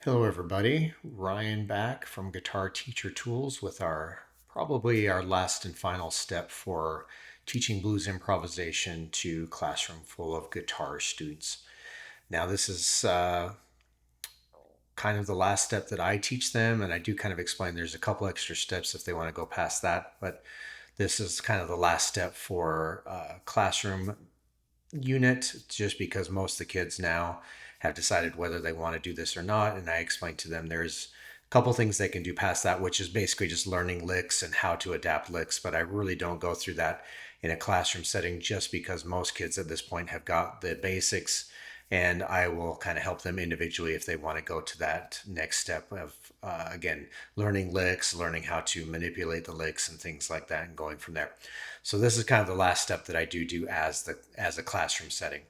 Hello everybody, Ryan back from Guitar Teacher Tools with probably our last and final step for teaching blues improvisation to a classroom full of guitar students. Now this is kind of the last step that I teach them, and I do kind of explain there's a couple extra steps if they want to go past that, but this is kind of the last step for classroom unit, just because most of the kids now have decided whether they want to do this or not. And I explained to them there's a couple things they can do past that, which is basically just learning licks and how to adapt licks. But I really don't go through that in a classroom setting, just because most kids at this point have got the basics, and I will kind of help them individually if they want to go to that next step of, again, learning licks, learning how to manipulate the licks and things like that, and going from there. So this is kind of the last step that I do as a classroom setting.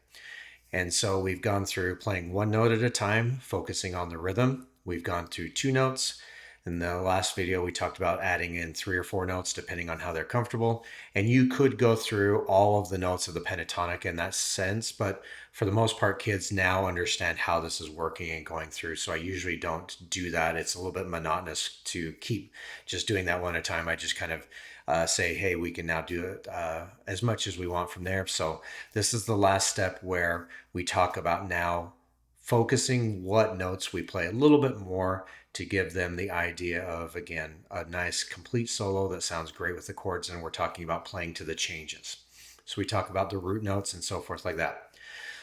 And so we've gone through playing one note at a time, focusing on the rhythm. We've gone through two notes. In the last video, we talked about adding in 3 or 4 notes depending on how they're comfortable. And you could go through all of the notes of the pentatonic in that sense, but for the most part, kids now understand how this is working and going through. So I usually don't do that. It's a little bit monotonous to keep just doing that one at a time. I just kind of say, hey, we can now do it as much as we want from there. So this is the last step where we talk about now focusing what notes we play a little bit more to give them the idea of, again, a nice complete solo that sounds great with the chords. And we're talking about playing to the changes. So we talk about the root notes and so forth like that.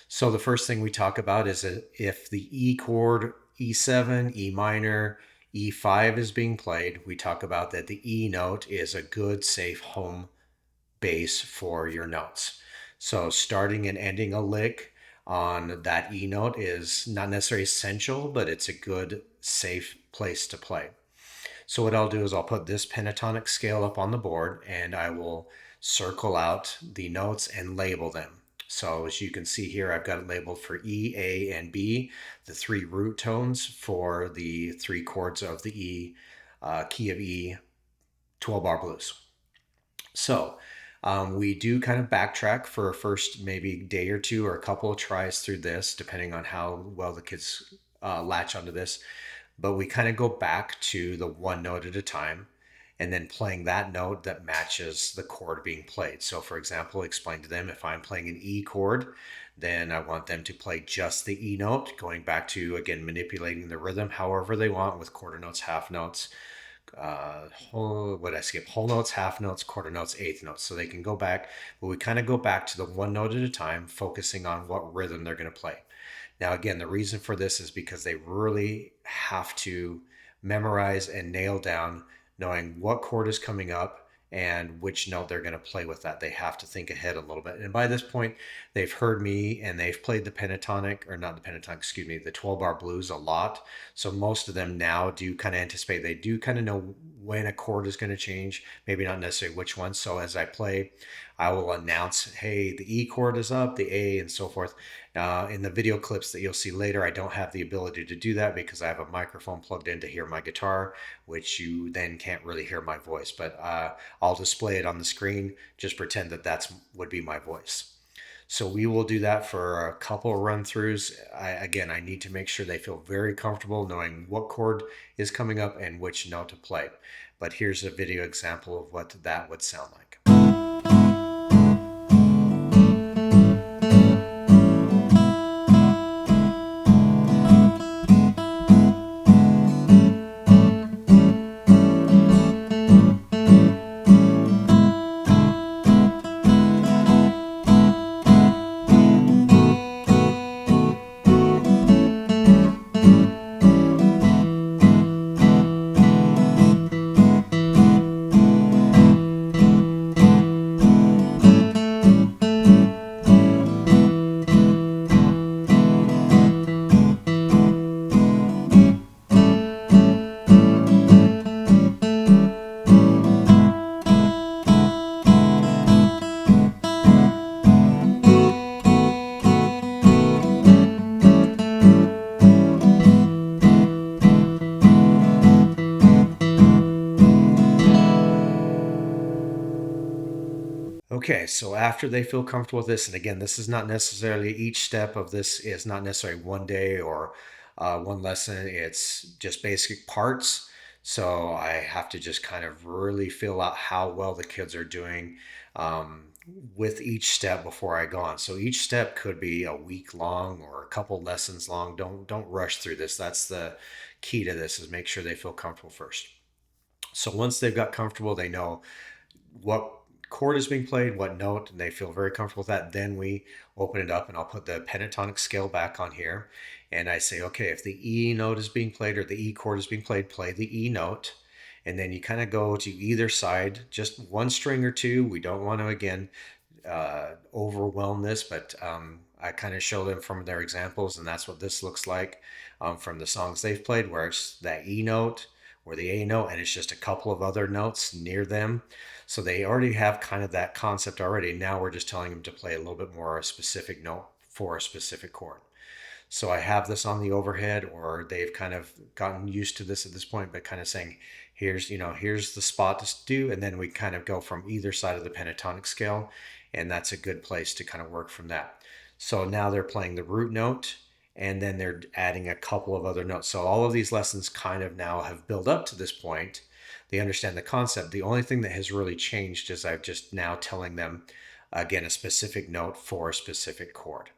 So the first thing we talk about is if the E chord, E7, E minor, E5 is being played, we talk about that the E note is a good, safe home base for your notes. So starting and ending a lick on that E note is not necessarily essential, but it's a good, safe place to play. So what I'll do is I'll put this pentatonic scale up on the board, and I will circle out the notes and label them. So as you can see here, I've got it labeled for E, A, and B, the 3 root tones for the 3 chords of the E, key of E, 12-bar blues. So we do kind of backtrack for a first maybe day or two or a couple of tries through this, depending on how well the kids latch onto this. But we kind of go back to the one note at a time, and then playing that note that matches the chord being played. So for example, explain to them if I'm playing an E chord, then I want them to play just the E note, going back to, again, manipulating the rhythm however they want with quarter notes, half notes, what I skip, whole notes, half notes, quarter notes, eighth notes. So they can go back, but we kind of go back to the one note at a time, focusing on what rhythm they're going to play. Now, again, the reason for this is because they really have to memorize and nail down knowing what chord is coming up and which note they're going to play with that. They have to think ahead a little bit. And by this point, they've heard me and they've played the pentatonic, or not the pentatonic, excuse me, the 12-bar blues a lot. So most of them now do kind of anticipate, they do kind of know when a chord is going to change, maybe not necessarily which one. So as I play, I will announce, hey, the E chord is up, the A, and so forth. In the video clips that you'll see later, I don't have the ability to do that because I have a microphone plugged in to hear my guitar, which you then can't really hear my voice. But I'll display it on the screen. Just pretend that would be my voice. So we will do that for a couple of run-throughs. Again, I need to make sure they feel very comfortable knowing what chord is coming up and which note to play. But here's a video example of what that would sound like. Okay, so after they feel comfortable with this, and again, this is not necessarily, each step of this is not necessarily one day or One lesson, it's just basic parts. So I have to just kind of really feel out how well the kids are doing um, with each step before I go on. So each step could be a week long or a couple lessons long. Don't rush through this. That's the key to this, is make sure they feel comfortable first. So once they've got comfortable, they know what chord is being played, what note, and they feel very comfortable with that. Then we open it up and I'll put the pentatonic scale back on here. And I say, okay, if the E note is being played or the E chord is being played, play the E note. And then you kind of go to either side, just one string or two. We don't want to, again, overwhelm this, but I kind of show them from their examples, and that's what this looks like from the songs they've played, where it's that E note or the A note, and it's just a couple of other notes near them. So they already have kind of that concept already. Now we're just telling them to play a little bit more a specific note for a specific chord. So I have this on the overhead, or they've kind of gotten used to this at this point, but kind of saying, here's the spot to do. And then we kind of go from either side of the pentatonic scale. And that's a good place to kind of work from that. So now they're playing the root note, and then they're adding a couple of other notes. So all of these lessons kind of now have built up to this point. They understand the concept. The only thing that has really changed is I'm just now telling them, again, a specific note for a specific chord.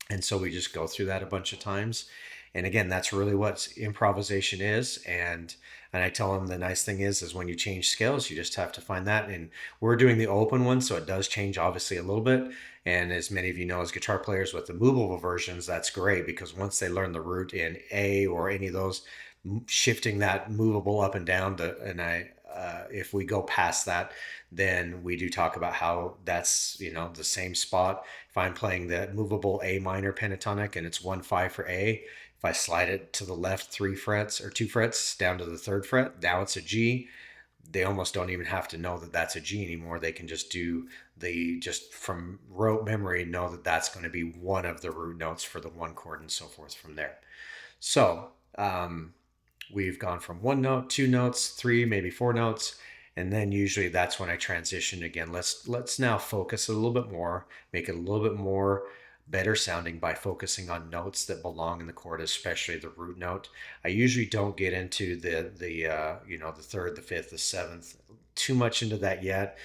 And so we just go through that a bunch of times. And again, that's really what improvisation is. And I tell them the nice thing is when you change scales, you just have to find that. And we're doing the open one, so it does change obviously a little bit. And as many of you know, as guitar players with the movable versions, that's great, because once they learn the root in A or any of those, shifting that movable up and down, if we go past that, then we do talk about how that's the same spot. If I'm playing the movable A minor pentatonic and it's 1 5 for A, if I slide it to the left 3 frets or 2 frets down to the 3rd fret, now it's a G. They almost don't even have to know that that's a G anymore. They can just just from rote memory, know that that's going to be one of the root notes for the one chord and so forth from there. So we've gone from one note, two notes, three, maybe four notes, and then usually that's when I transition again. Let's now focus a little bit more, make it a little bit more better sounding by focusing on notes that belong in the chord, especially the root note. I usually don't get into the third, the fifth, the seventh, too much into that yet.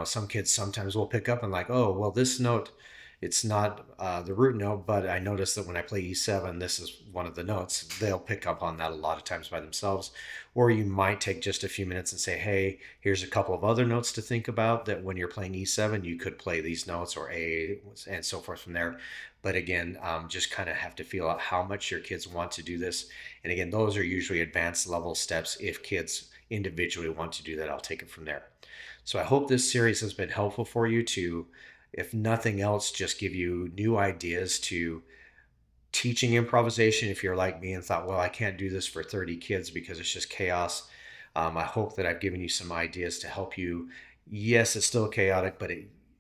Some kids sometimes will pick up and like, oh, well, this note, it's not the root note, but I notice that when I play E7, this is one of the notes. They'll pick up on that a lot of times by themselves. Or you might take just a few minutes and say, hey, here's a couple of other notes to think about, that when you're playing E7, you could play these notes, or A, and so forth from there. But again, just kind of have to feel out how much your kids want to do this. And again, those are usually advanced level steps. If kids individually want to do that, I'll take it from there. So I hope this series has been helpful for you to, if nothing else, just give you new ideas to teaching improvisation. If you're like me and thought, well, I can't do this for 30 kids because it's just chaos. I hope that I've given you some ideas to help you. Yes, it's still chaotic, but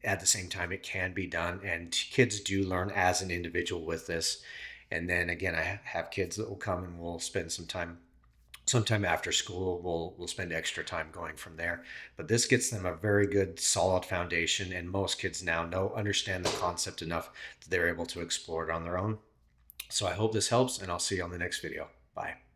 at the same time, it can be done. And kids do learn as an individual with this. And then again, I have kids that will come and we'll spend some time sometime after school. We'll spend extra time going from there, but this gets them a very good solid foundation, and most kids now understand the concept enough that they're able to explore it on their own. So I hope this helps, and I'll see you on the next video. Bye.